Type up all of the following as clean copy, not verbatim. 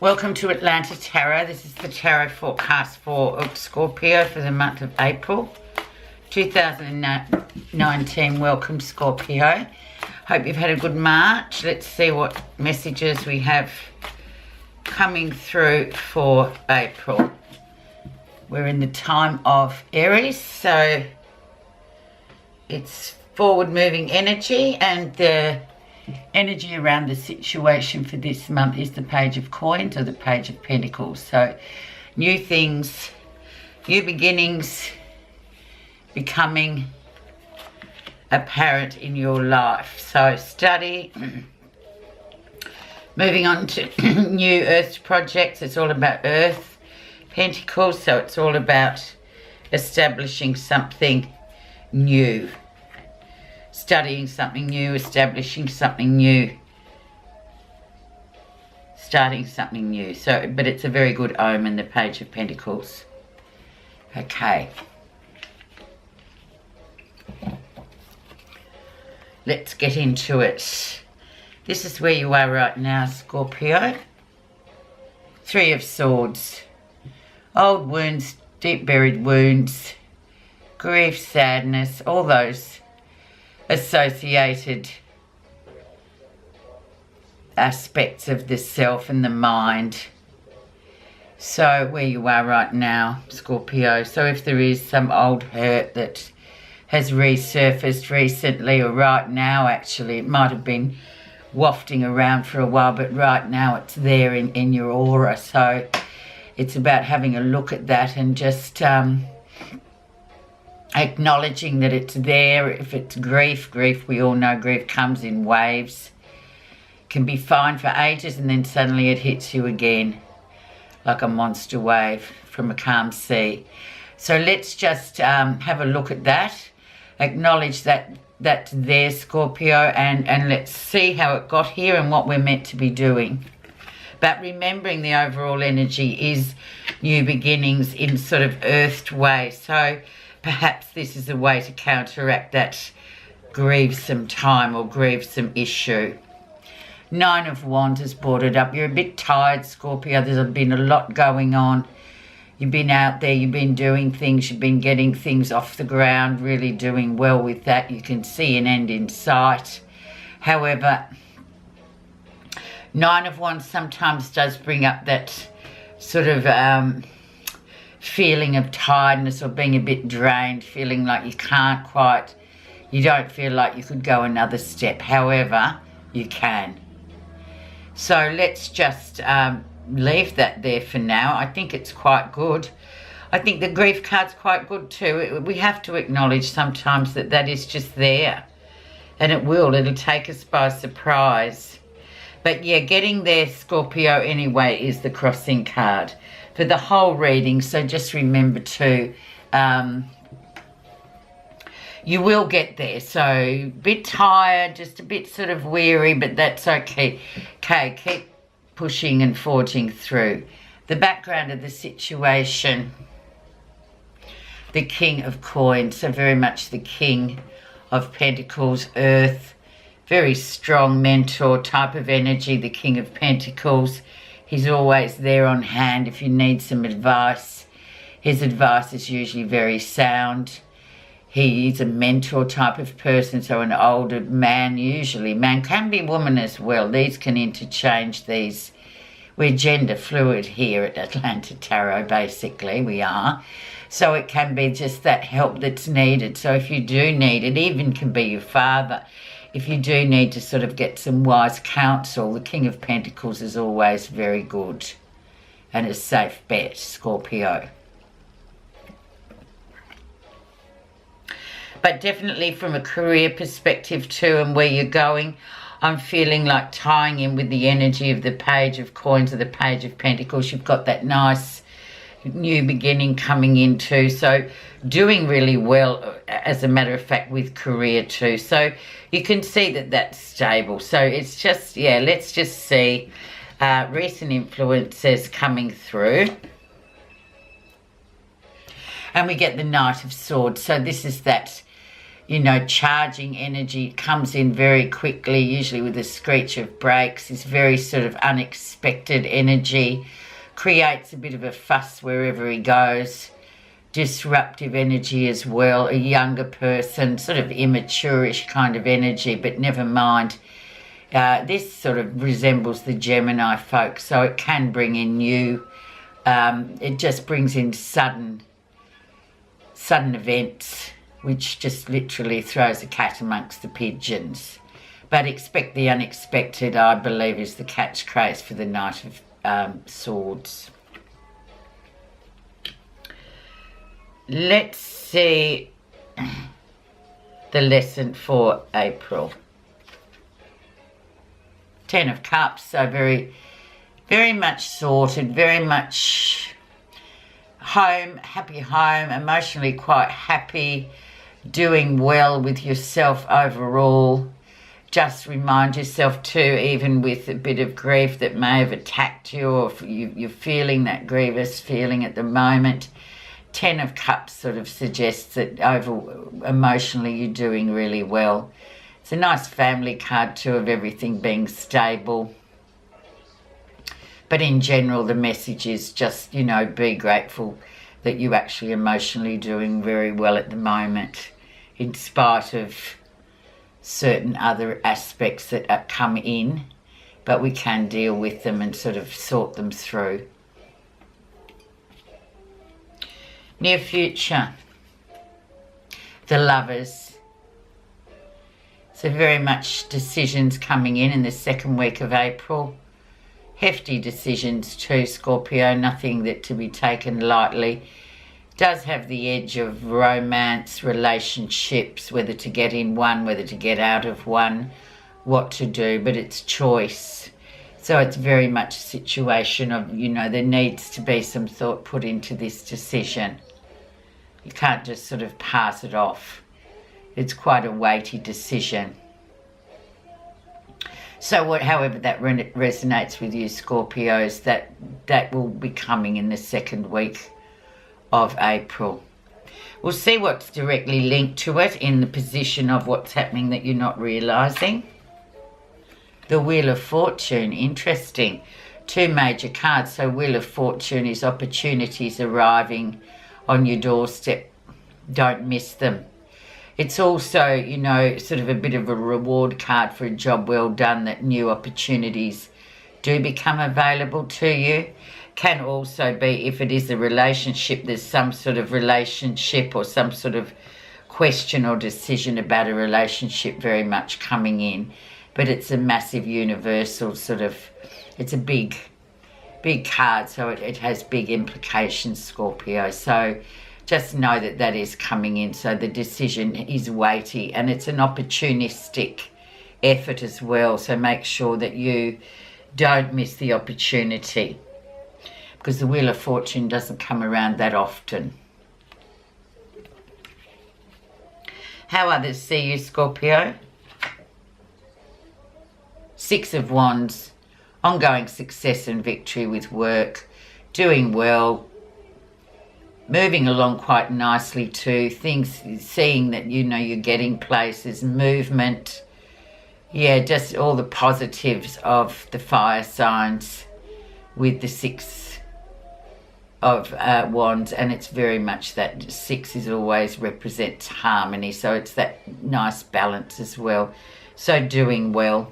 Welcome to Atlanta Tarot. This is the tarot forecast for Scorpio for the month of April 2019. Welcome, Scorpio. Hope you've had a good March. Let's see what messages we have coming through for April. We're in the time of Aries, so it's forward moving energy, and the energy around the situation for this month is the Page of Coins or the Page of Pentacles. So new things, new beginnings becoming apparent in your life. So study, moving on to new earth projects. It's all about earth, Pentacles, so it's all about establishing something new. Studying something new, establishing something new, starting something new. So, but it's a very good omen, the Page of Pentacles. Okay. Let's get into it. This is where you are right now, Scorpio. Three of Swords. Old wounds, deep buried wounds, grief, sadness, all those associated aspects of the self and the mind. So where you are right now, Scorpio. So if there is some old hurt that has resurfaced recently or right now, actually, it might have been wafting around for a while, but right now it's there in your aura. So it's about having a look at that and just acknowledging that it's there. If it's grief, we all know grief comes in waves. Can be fine for ages and then suddenly it hits you again like a monster wave from a calm sea. So let's just have a look at that. Acknowledge that that's there, Scorpio, and let's see how it got here and what we're meant to be doing. But remembering the overall energy is new beginnings in sort of earthed way. So perhaps this is a way to counteract that grievesome time or grievesome issue. Nine of Wands has brought it up. You're a bit tired, Scorpio. There's been a lot going on. You've been out there, you've been doing things, you've been getting things off the ground, really doing well with that. You can see an end in sight. However, Nine of Wands sometimes does bring up that sort of feeling of tiredness or being a bit drained, feeling like you can't quite, you don't feel like you could go another step. However, you can. So let's just leave that there for now. I think it's quite good. I think the grief card's quite good too. We have to acknowledge sometimes that that is just there, and it'll take us by surprise. But yeah, getting there, Scorpio, anyway, is the crossing card for the whole reading. So just remember to, you will get there. So a bit tired, just a bit sort of weary, but that's okay. Okay, keep pushing and forging through. The background of the situation, the King of Coins, so very much the King of Pentacles, Earth, very strong mentor type of energy, the King of Pentacles. He's always there on hand if you need some advice. His advice is usually very sound. He is a mentor type of person, so an older man usually. Man can be woman as well. These can interchange these. We're gender fluid here at Atlanta Tarot, basically, we are. So it can be just that help that's needed. So if you do need it, even can be your father. If you do need to sort of get some wise counsel, the King of Pentacles is always very good and a safe bet, Scorpio. But definitely from a career perspective too, and where you're going, I'm feeling like tying in with the energy of the Page of Coins or the Page of Pentacles. You've got that nice new beginning coming in too. So doing really well, as a matter of fact, with career too. So you can see that that's stable. So it's just, yeah, let's just see recent influences coming through. And we get the Knight of Swords. So this is that you know, charging energy, comes in very quickly, usually with a screech of brakes. It's very sort of unexpected energy, creates a bit of a fuss wherever he goes. Disruptive energy as well, a younger person, sort of immature-ish kind of energy, but never mind. This sort of resembles the Gemini folk, so it can bring in new, it just brings in sudden events, which just literally throws a cat amongst the pigeons. But expect the unexpected, I believe, is the catchphrase for the Knight of Swords. Let's see the lesson for April. 10 of Cups, so very, very much sorted, very much home, happy home, emotionally quite happy, doing well with yourself overall. Just remind yourself too, even with a bit of grief that may have attacked you, or if you're feeling that grievous feeling at the moment, 10 of Cups sort of suggests that emotionally you're doing really well. It's a nice family card too, of everything being stable. But in general, the message is just, you know, be grateful that you're actually emotionally doing very well at the moment, in spite of certain other aspects that come in, but we can deal with them and sort of sort them through. Near future, the Lovers. So very much decisions coming in the second week of April. Hefty decisions too, Scorpio, nothing that to be taken lightly. Does have the edge of romance, relationships, whether to get in one, whether to get out of one, what to do, but it's choice. So it's very much a situation of, you know, there needs to be some thought put into this decision. You can't just sort of pass it off. It's quite a weighty decision. So however that resonates with you, Scorpios, that will be coming in the second week of April. We'll see what's directly linked to it in the position of what's happening that you're not realising. The Wheel of Fortune, interesting. 2 major cards. So Wheel of Fortune is opportunities arriving on your doorstep. Don't miss them. It's also, you know, sort of a bit of a reward card for a job well done, that new opportunities do become available to you. Can also be, if it is a relationship, there's some sort of relationship or some sort of question or decision about a relationship very much coming in. But it's a massive universal sort of, it's a big card, so it has big implications, Scorpio. So just know that that is coming in. So the decision is weighty, and it's an opportunistic effort as well. So make sure that you don't miss the opportunity, because the Wheel of Fortune doesn't come around that often. How others see you, Scorpio? 6 of Wands, ongoing success and victory with work, doing well, moving along quite nicely too, things, seeing that, you know, you're getting places, movement. Yeah, just all the positives of the fire signs with the 6 of Wands, and it's very much that 6 is always represents harmony, so it's that nice balance as well. So doing well,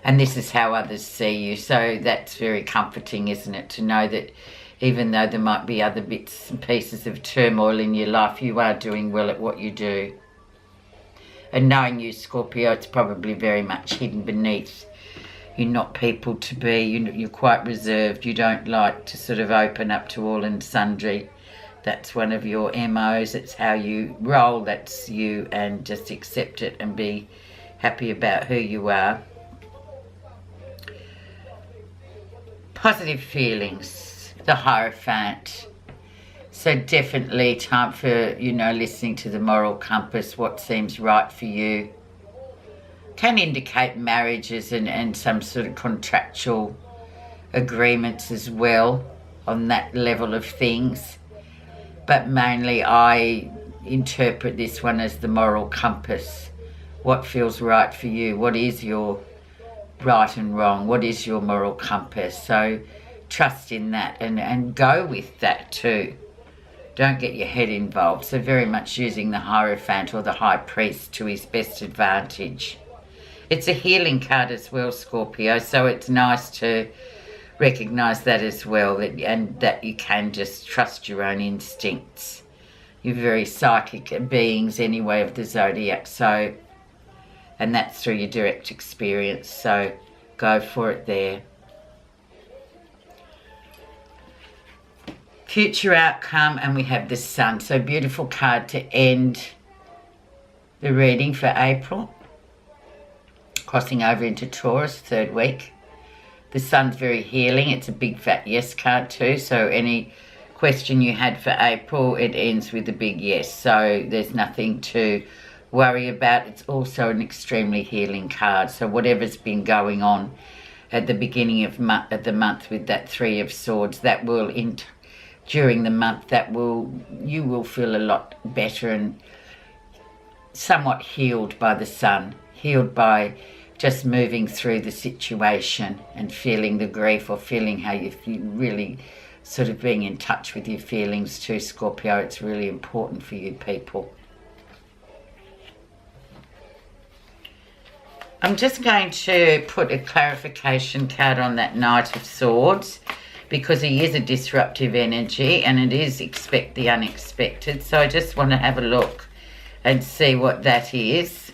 and this is how others see you. So that's very comforting, isn't it, to know that even though there might be other bits and pieces of turmoil in your life, you are doing well at what you do. And knowing you, Scorpio, it's probably very much hidden beneath. You're not people to be. You're quite reserved. You don't like to sort of open up to all and sundry. That's one of your MOs. It's how you roll. That's you, and just accept it and be happy about who you are. Positive feelings. The Hierophant. So definitely time for, you know, listening to the moral compass, what seems right for you. Can indicate marriages and some sort of contractual agreements as well on that level of things. But mainly interpret this one as the moral compass. What feels right for you? What is your right and wrong? What is your moral compass? So trust in that and go with that too. Don't get your head involved. So very much using the Hierophant or the High Priest to his best advantage. It's a healing card as well, Scorpio, so it's nice to recognise that as well, and that you can just trust your own instincts. You're very psychic beings anyway of the zodiac, so, and that's through your direct experience, so go for it there. Future outcome, and we have the Sun, so beautiful card to end the reading for April. Crossing over into Taurus, third week. The Sun's very healing. It's a big fat yes card too. So any question you had for April, it ends with a big yes. So there's nothing to worry about. It's also an extremely healing card. So whatever's been going on at the beginning of the month with that Three of Swords, that will, during the month, you will feel a lot better and somewhat healed by the Sun. Healed by just moving through the situation and feeling the grief, or feeling how you feel, really sort of being in touch with your feelings too, Scorpio. It's really important for you people. I'm just going to put a clarification card on that Knight of Swords, because he is a disruptive energy and it is expect the unexpected. So I just want to have a look and see what that is.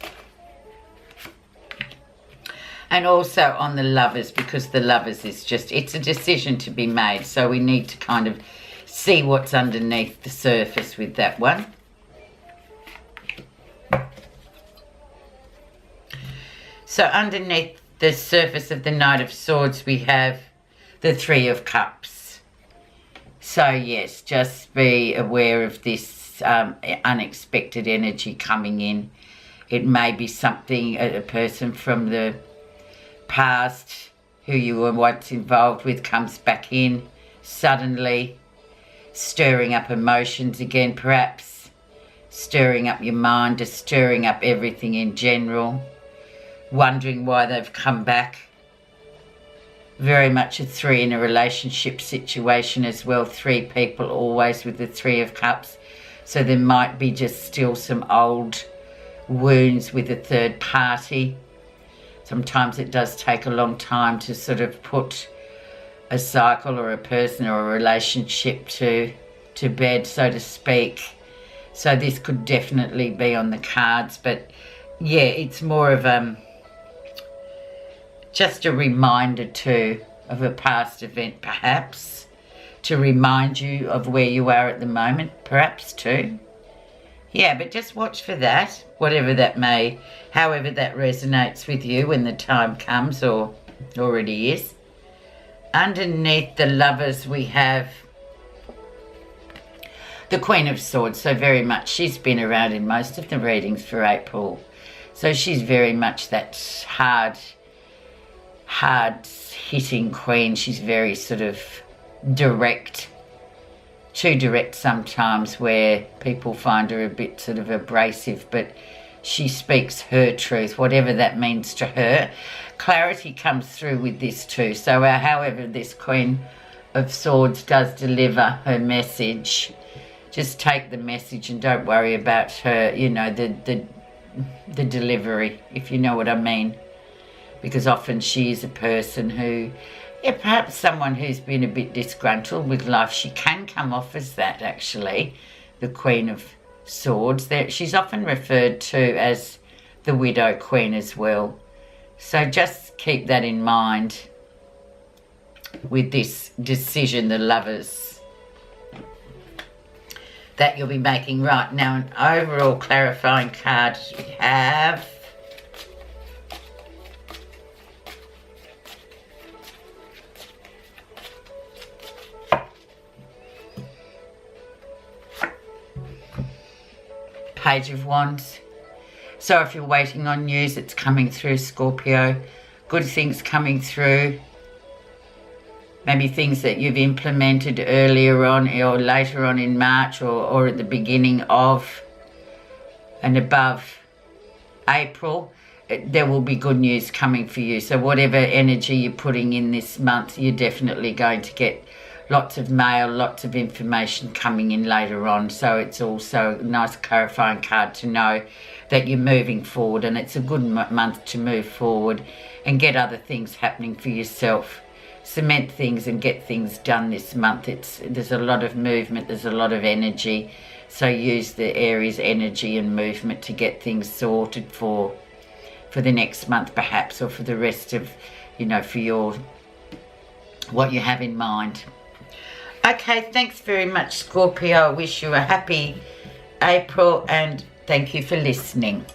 And also on the Lovers, because the Lovers is just, it's a decision to be made. So we need to kind of see what's underneath the surface with that one. So underneath the surface of the Knight of Swords, we have the Three of Cups. So yes, just be aware of this unexpected energy coming in. It may be something, a person from the past who you were once involved with comes back in suddenly, stirring up emotions again, perhaps stirring up your mind, just stirring up everything in general, wondering why they've come back. Very much a three in a relationship situation as well. Three people always with the Three of Cups. So there might be just still some old wounds with a third party. Sometimes it does take a long time to sort of put a cycle or a person or a relationship to bed, so to speak. So this could definitely be on the cards. But yeah, it's more of just a reminder too of a past event, perhaps, to remind you of where you are at the moment, perhaps too. Yeah, but just watch for that, whatever that may, however that resonates with you when the time comes, or already is. Underneath the Lovers, we have the Queen of Swords. So very much, she's been around in most of the readings for April. So she's very much that hard-hitting queen. She's very sort of direct. Too direct sometimes, where people find her a bit sort of abrasive, but she speaks her truth, whatever that means to her. Clarity comes through with this too. So however this Queen of Swords does deliver her message, just take the message and don't worry about her, you know, the delivery, if you know what I mean. Because often she is a person who, yeah, perhaps someone who's been a bit disgruntled with life. She can come off as that, actually, the Queen of Swords. She's often referred to as the Widow Queen as well. So just keep that in mind with this decision, the Lovers, that you'll be making right now. An overall clarifying card we have. Page of Wands. So if you're waiting on news, it's coming through, Scorpio. Good things coming through. Maybe things that you've implemented earlier on or later on in March, or at the beginning of and above April, there will be good news coming for you. So whatever energy you're putting in this month, you're definitely going to get lots of mail, lots of information coming in later on. So it's also a nice clarifying card to know that you're moving forward, and it's a good month to move forward and get other things happening for yourself. Cement things and get things done this month. There's a lot of movement, there's a lot of energy. So use the Aries energy and movement to get things sorted for the next month perhaps, or for the rest of, you know, for what you have in mind. Okay, thanks very much, Scorpio. I wish you a happy April, and thank you for listening.